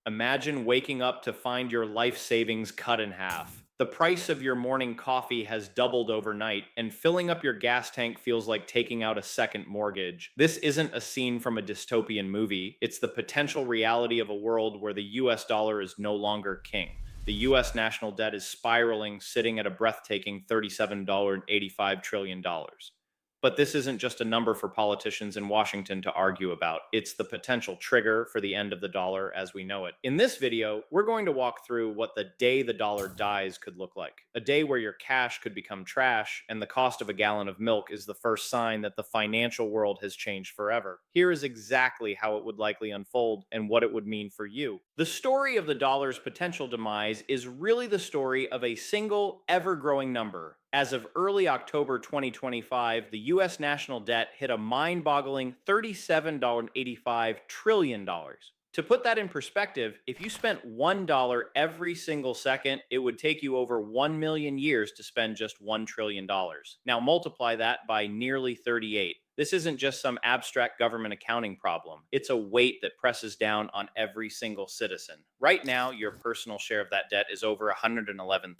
Imagine waking up to find your life savings cut in half. The price of your morning coffee has doubled overnight, and filling up your gas tank feels like taking out a second mortgage. This isn't a scene from a dystopian movie, it's the potential reality of a world where the US dollar is no longer king. The US national debt is spiraling, sitting at a breathtaking $37.85 trillion. But this isn't just a number for politicians in Washington to argue about. It's the potential trigger for the end of the dollar as we know it. In this video, we're going to walk through what the day the dollar dies could look like. A day where your cash could become trash, and the cost of a gallon of milk is the first sign that the financial world has changed forever. Here is exactly how it would likely unfold and what it would mean for you. The story of the dollar's potential demise is really the story of a single, ever growing number. As of early October 2025, the US national debt hit a mind boggling $37.85 trillion. To put that in perspective, if you spent $1 every single second, it would take you over 1 million years to spend just $1 trillion. Now multiply that by nearly 38. This isn't just some abstract government accounting problem. It's a weight that presses down on every single citizen. Right now, your personal share of that debt is over $111,000.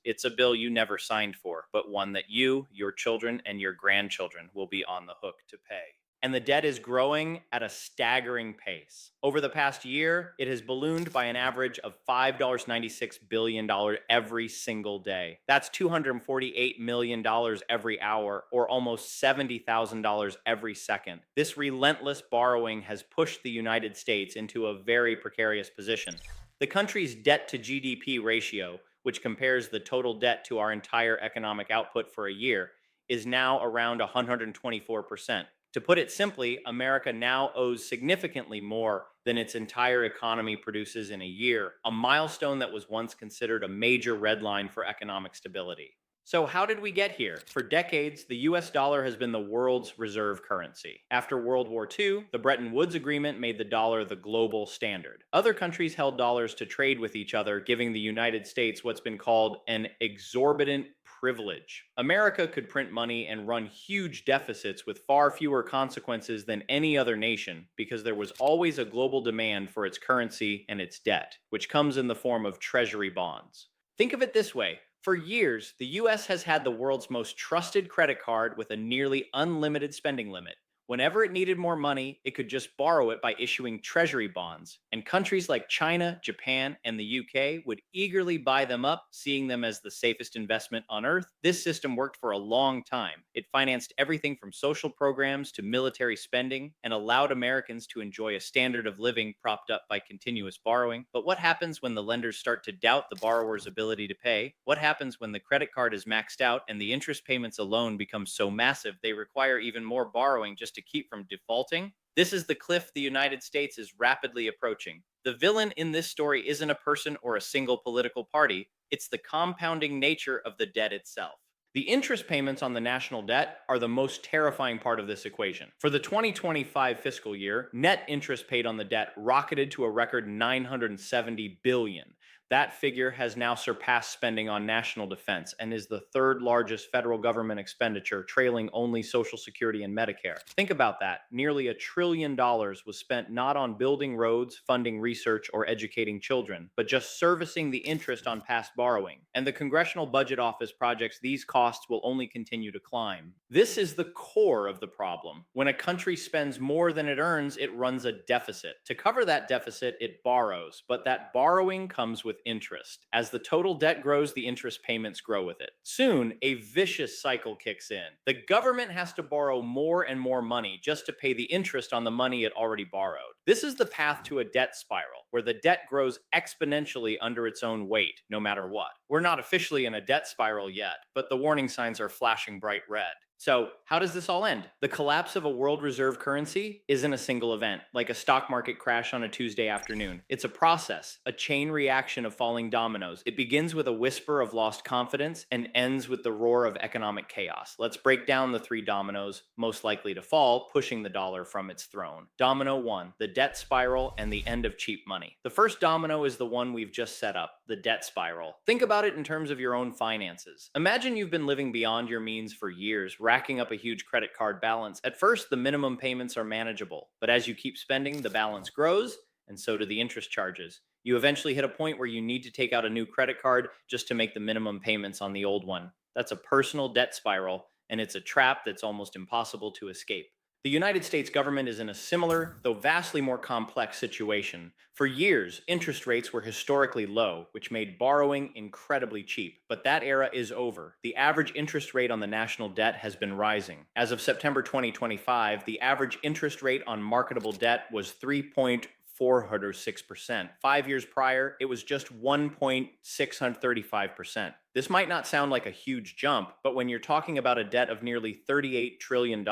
It's a bill you never signed for, but one that you, your children, and your grandchildren will be on the hook to pay. And the debt is growing at a staggering pace. Over the past year, it has ballooned by an average of $5.96 billion every single day. That's $248 million every hour, or almost $70,000 every second. This relentless borrowing has pushed the United States into a very precarious position. The country's debt to GDP ratio, which compares the total debt to our entire economic output for a year, is now around 124%. To put it simply, America now owes significantly more than its entire economy produces in a year, a milestone that was once considered a major red line for economic stability. So, how did we get here? For decades, the US dollar has been the world's reserve currency. After World War II, the Bretton Woods Agreement made the dollar the global standard. Other countries held dollars to trade with each other, giving the United States what's been called an exorbitant privilege. America could print money and run huge deficits with far fewer consequences than any other nation because there was always a global demand for its currency and its debt, which comes in the form of Treasury bonds. Think of it this way. For years, the US has had the world's most trusted credit card with a nearly unlimited spending limit. Whenever it needed more money, it could just borrow it by issuing treasury bonds, and countries like China, Japan, and the UK would eagerly buy them up, seeing them as the safest investment on earth. This system worked for a long time. It financed everything from social programs to military spending and allowed Americans to enjoy a standard of living propped up by continuous borrowing. But what happens when the lenders start to doubt the borrower's ability to pay? What happens when the credit card is maxed out and the interest payments alone become so massive they require even more borrowing just to keep from defaulting? This is the cliff the United States is rapidly approaching. The villain in this story isn't a person or a single political party, it's the compounding nature of the debt itself. The interest payments on the national debt are the most terrifying part of this equation. For the 2025 fiscal year, net interest paid on the debt rocketed to a record $970 billion. That figure has now surpassed spending on national defense and is the third largest federal government expenditure, trailing only Social Security and Medicare. Think about that. Nearly $1 trillion was spent not on building roads, funding research, or educating children, but just servicing the interest on past borrowing. And the Congressional Budget Office projects these costs will only continue to climb. This is the core of the problem. When a country spends more than it earns, it runs a deficit. To cover that deficit, it borrows, but that borrowing comes with interest. As the total debt grows, the interest payments grow with it. Soon, a vicious cycle kicks in. The government has to borrow more and more money just to pay the interest on the money it already borrowed. This is the path to a debt spiral, where the debt grows exponentially under its own weight, no matter what. We're not officially in a debt spiral yet, but the warning signs are flashing bright red. So, how does this all end? The collapse of a world reserve currency isn't a single event, like a stock market crash on a Tuesday afternoon. It's a process, a chain reaction of falling dominoes. It begins with a whisper of lost confidence and ends with the roar of economic chaos. Let's break down the three dominoes most likely to fall, pushing the dollar from its throne. Domino 1, the debt spiral and the end of cheap money. The first domino is the one we've just set up, the debt spiral. Think about it in terms of your own finances. Imagine you've been living beyond your means for years, racking up a huge credit card balance. At first, the minimum payments are manageable, but as you keep spending, the balance grows and so do the interest charges. You eventually hit a point where you need to take out a new credit card just to make the minimum payments on the old one. That's a personal debt spiral, and it's a trap that's almost impossible to escape. The United States government is in a similar, though vastly more complex situation. For years, interest rates were historically low, which made borrowing incredibly cheap. But that era is over. The average interest rate on the national debt has been rising. As of September 2025, the average interest rate on marketable debt was 3.406%. 5 years prior, it was just 1.635%. This might not sound like a huge jump, but when you're talking about a debt of nearly $38 trillion,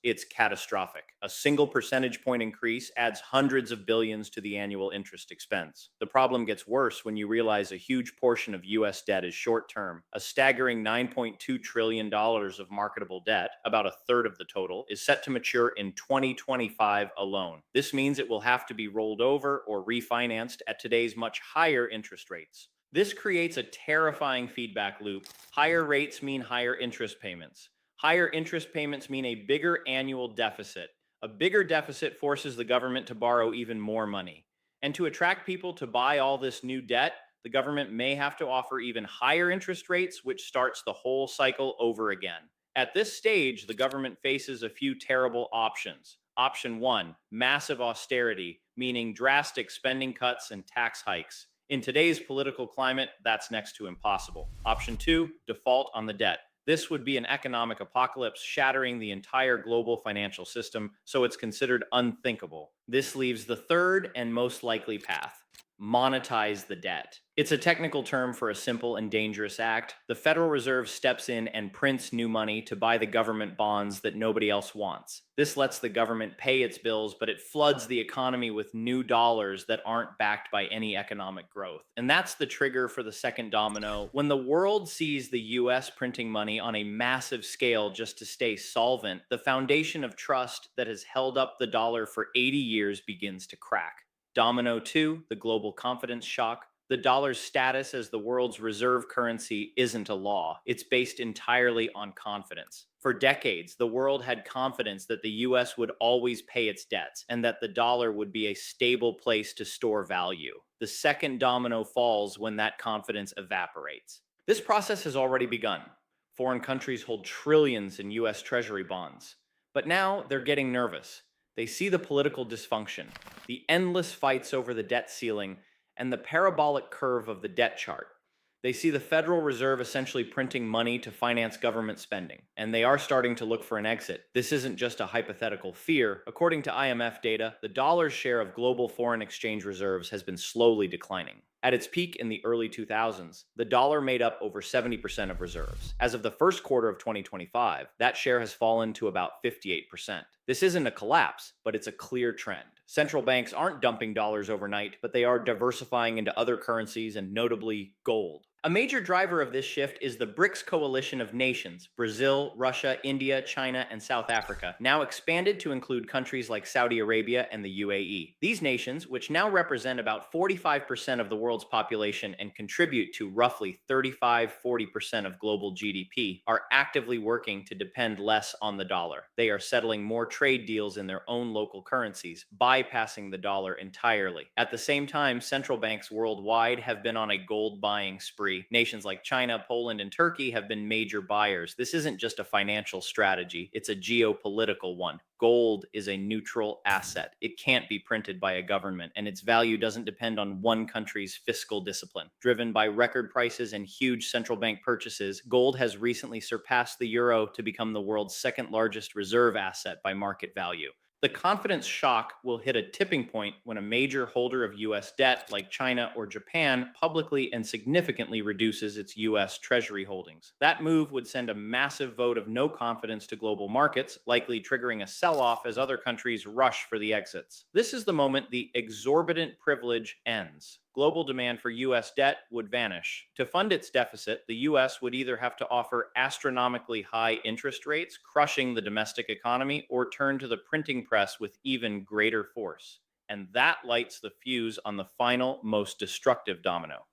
it's catastrophic. A single percentage point increase adds hundreds of billions to the annual interest expense. The problem gets worse when you realize a huge portion of US debt is short term. A staggering $9.2 trillion of marketable debt, about a third of the total, is set to mature in 2025 alone. This means it will have to be rolled over or refinanced at today's much higher interest rates. This creates a terrifying feedback loop. Higher rates mean higher interest payments. Higher interest payments mean a bigger annual deficit. A bigger deficit forces the government to borrow even more money. And to attract people to buy all this new debt, the government may have to offer even higher interest rates, which starts the whole cycle over again. At this stage, the government faces a few terrible options. Option one, massive austerity, meaning drastic spending cuts and tax hikes. In today's political climate, that's next to impossible. Option two, default on the debt. This would be an economic apocalypse, shattering the entire global financial system, so it's considered unthinkable. This leaves the third and most likely path: monetize the debt. It's a technical term for a simple and dangerous act. The Federal Reserve steps in and prints new money to buy the government bonds that nobody else wants. This lets the government pay its bills, but it floods the economy with new dollars that aren't backed by any economic growth. And that's the trigger for the second domino. When the world sees the US printing money on a massive scale just to stay solvent, the foundation of trust that has held up the dollar for 80 years begins to crack. Domino 2, the global confidence shock. The dollar's status as the world's reserve currency isn't a law. It's based entirely on confidence. For decades, the world had confidence that the US would always pay its debts and that the dollar would be a stable place to store value. The second domino falls when that confidence evaporates. This process has already begun. Foreign countries hold trillions in US Treasury bonds. But now they're getting nervous. They see the political dysfunction, the endless fights over the debt ceiling, and the parabolic curve of the debt chart. They see the Federal Reserve essentially printing money to finance government spending, and they are starting to look for an exit. This isn't just a hypothetical fear. According to IMF data, the dollar's share of global foreign exchange reserves has been slowly declining. At its peak in the early 2000s, the dollar made up over 70% of reserves. As of the first quarter of 2025, that share has fallen to about 58%. This isn't a collapse, but it's a clear trend. Central banks aren't dumping dollars overnight, but they are diversifying into other currencies and notably gold. A major driver of this shift is the BRICS coalition of nations: Brazil, Russia, India, China, and South Africa, now expanded to include countries like Saudi Arabia and the UAE. These nations, which now represent about 45% of the world's population and contribute to roughly 35–40% of global GDP, are actively working to depend less on the dollar. They are settling more trade deals in their own local currencies, bypassing the dollar entirely. At the same time, central banks worldwide have been on a gold buying spree. Nations like China, Poland, and Turkey have been major buyers. This isn't just a financial strategy, it's a geopolitical one. Gold is a neutral asset. It can't be printed by a government, and its value doesn't depend on one country's fiscal discipline. Driven by record prices and huge central bank purchases, gold has recently surpassed the euro to become the world's second largest reserve asset by market value. The confidence shock will hit a tipping point when a major holder of US debt, like China or Japan, publicly and significantly reduces its US Treasury holdings. That move would send a massive vote of no confidence to global markets, likely triggering a sell-off as other countries rush for the exits. This is the moment the exorbitant privilege ends. Global demand for US debt would vanish. To fund its deficit, the US would either have to offer astronomically high interest rates, crushing the domestic economy, or turn to the printing press with even greater force. And that lights the fuse on the final, most destructive domino.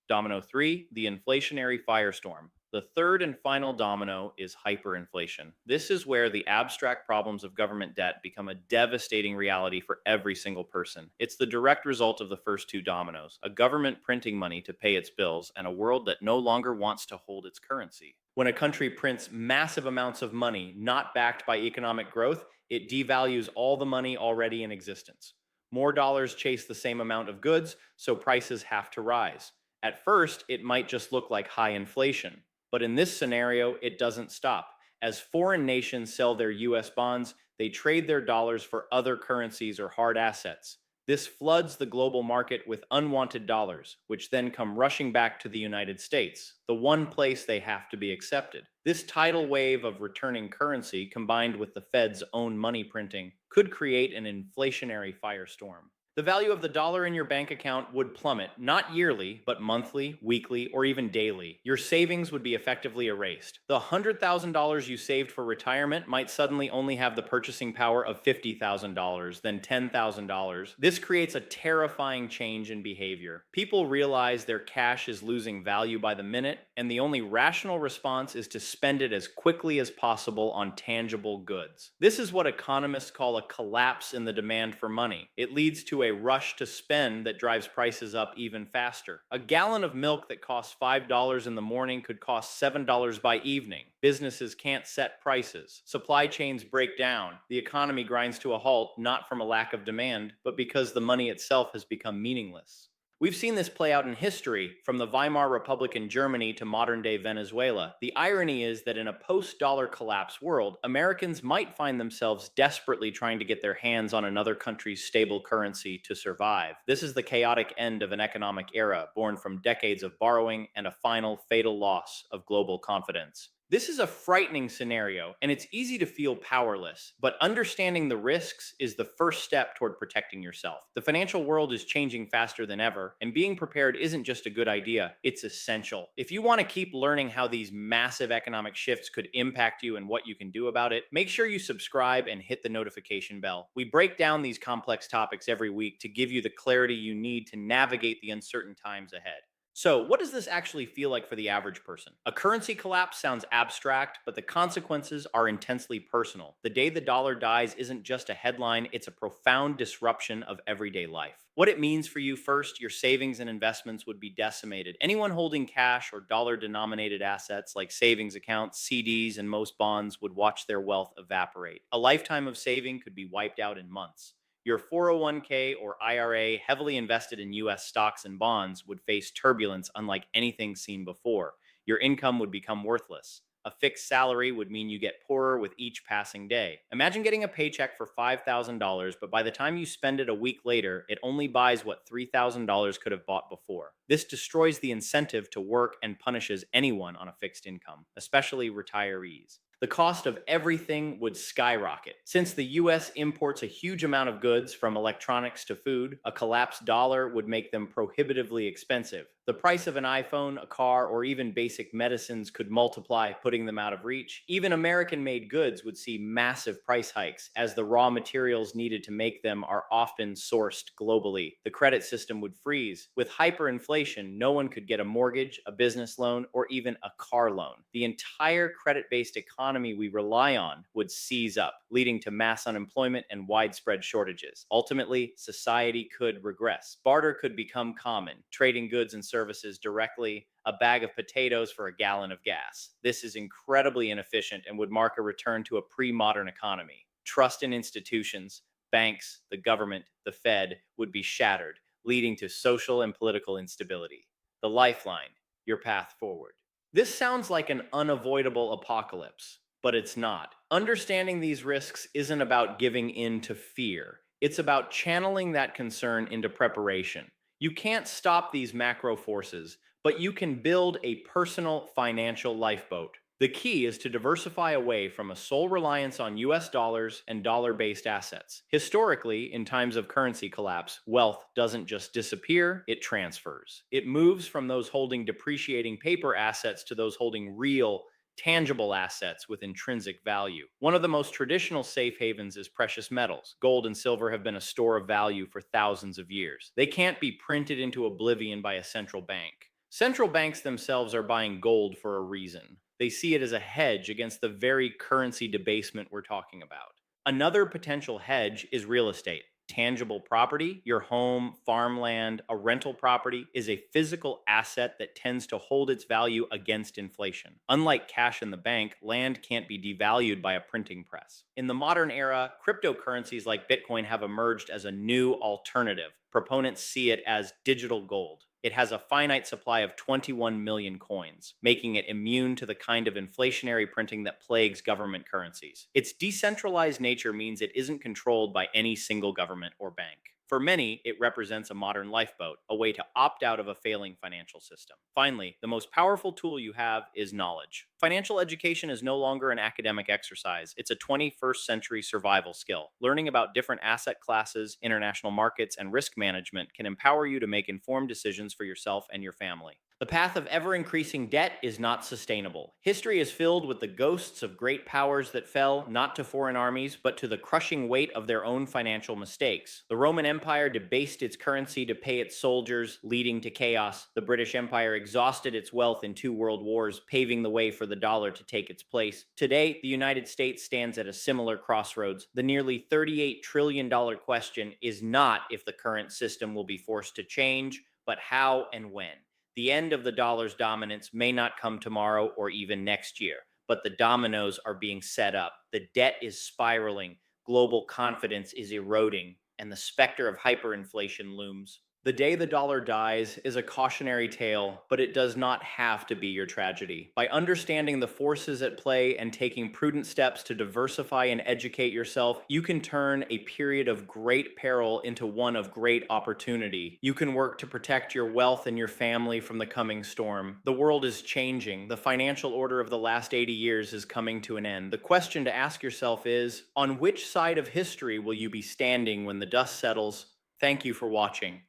Domino 3, the inflationary firestorm. The third and final domino is hyperinflation. This is where the abstract problems of government debt become a devastating reality for every single person. It's the direct result of the first two dominoes, a government printing money to pay its bills and a world that no longer wants to hold its currency. When a country prints massive amounts of money not backed by economic growth, it devalues all the money already in existence. More dollars chase the same amount of goods, so prices have to rise. At first, it might just look like high inflation. But in this scenario, it doesn't stop. As foreign nations sell their US bonds, they trade their dollars for other currencies or hard assets. This floods the global market with unwanted dollars, which then come rushing back to the United States, the one place they have to be accepted. This tidal wave of returning currency, combined with the Fed's own money printing, could create an inflationary firestorm. The value of the dollar in your bank account would plummet, not yearly, but monthly, weekly, or even daily. Your savings would be effectively erased. The $100,000 you saved for retirement might suddenly only have the purchasing power of $50,000, then $10,000. This creates a terrifying change in behavior. People realize their cash is losing value by the minute, and the only rational response is to spend it as quickly as possible on tangible goods. This is what economists call a collapse in the demand for money. It leads to a rush to spend that drives prices up even faster. A gallon of milk that costs $5 in the morning could cost $7 by evening. Businesses can't set prices. Supply chains break down. The economy grinds to a halt, not from a lack of demand, but because the money itself has become meaningless. We've seen this play out in history, from the Weimar Republic in Germany to modern day Venezuela. The irony is that in a post dollar collapse world, Americans might find themselves desperately trying to get their hands on another country's stable currency to survive. This is the chaotic end of an economic era born from decades of borrowing and a final fatal loss of global confidence. This is a frightening scenario, and it's easy to feel powerless, but understanding the risks is the first step toward protecting yourself. The financial world is changing faster than ever, and being prepared isn't just a good idea, it's essential. If you want to keep learning how these massive economic shifts could impact you and what you can do about it, make sure you subscribe and hit the notification bell. We break down these complex topics every week to give you the clarity you need to navigate the uncertain times ahead. So, what does this actually feel like for the average person? A currency collapse sounds abstract, but the consequences are intensely personal. The day the dollar dies isn't just a headline, it's a profound disruption of everyday life. What it means for you: first, your savings and investments would be decimated. Anyone holding cash or dollar denominated assets like savings accounts, CDs, and most bonds would watch their wealth evaporate. A lifetime of saving could be wiped out in months. Your 401k or IRA, heavily invested in US stocks and bonds, would face turbulence unlike anything seen before. Your income would become worthless. A fixed salary would mean you get poorer with each passing day. Imagine getting a paycheck for $5,000, but by the time you spend it a week later, it only buys what $3,000 could have bought before. This destroys the incentive to work and punishes anyone on a fixed income, especially retirees. The cost of everything would skyrocket. Since the US imports a huge amount of goods, from electronics to food, a collapsed dollar would make them prohibitively expensive. The price of an iPhone, a car, or even basic medicines could multiply, putting them out of reach. Even American made goods would see massive price hikes, as the raw materials needed to make them are often sourced globally. The credit system would freeze. With hyperinflation, no one could get a mortgage, a business loan, or even a car loan. The entire credit based economy we rely on would seize up, leading to mass unemployment and widespread shortages. Ultimately, society could regress. Barter could become common, trading goods and services directly, a bag of potatoes for a gallon of gas. This is incredibly inefficient and would mark a return to a pre-modern economy. Trust in institutions, banks, the government, the Fed would be shattered, leading to social and political instability. The lifeline, your path forward. This sounds like an unavoidable apocalypse, but it's not. Understanding these risks isn't about giving in to fear. It's about channeling that concern into preparation. You can't stop these macro forces, but you can build a personal financial lifeboat. The key is to diversify away from a sole reliance on US dollars and dollar based assets. Historically, in times of currency collapse, wealth doesn't just disappear, it transfers. It moves from those holding depreciating paper assets to those holding real, tangible assets with intrinsic value. One of the most traditional safe havens is precious metals. Gold and silver have been a store of value for thousands of years. They can't be printed into oblivion by a central bank. Central banks themselves are buying gold for a reason. They see it as a hedge against the very currency debasement we're talking about. Another potential hedge is real estate. Tangible property, your home, farmland, a rental property, is a physical asset that tends to hold its value against inflation. Unlike cash in the bank, land can't be devalued by a printing press. In the modern era, cryptocurrencies like Bitcoin have emerged as a new alternative. Proponents see it as digital gold. It has a finite supply of 21 million coins, making it immune to the kind of inflationary printing that plagues government currencies. Its decentralized nature means it isn't controlled by any single government or bank. For many, it represents a modern lifeboat, a way to opt out of a failing financial system. Finally, the most powerful tool you have is knowledge. Financial education is no longer an academic exercise, it's a 21st century survival skill. Learning about different asset classes, international markets, and risk management can empower you to make informed decisions for yourself and your family. The path of ever increasing debt is not sustainable. History is filled with the ghosts of great powers that fell not to foreign armies, but to the crushing weight of their own financial mistakes. The Roman Empire debased its currency to pay its soldiers, leading to chaos. The British Empire exhausted its wealth in two world wars, paving the way for the dollar to take its place. Today, the United States stands at a similar crossroads. The nearly $38 trillion question is not if the current system will be forced to change, but how and when. The end of the dollar's dominance may not come tomorrow or even next year, but the dominoes are being set up. The debt is spiraling, global confidence is eroding, and the specter of hyperinflation looms. The day the dollar dies is a cautionary tale, but it does not have to be your tragedy. By understanding the forces at play and taking prudent steps to diversify and educate yourself, you can turn a period of great peril into one of great opportunity. You can work to protect your wealth and your family from the coming storm. The world is changing. The financial order of the last 80 years is coming to an end. The question to ask yourself is, on which side of history will you be standing when the dust settles? Thank you for watching.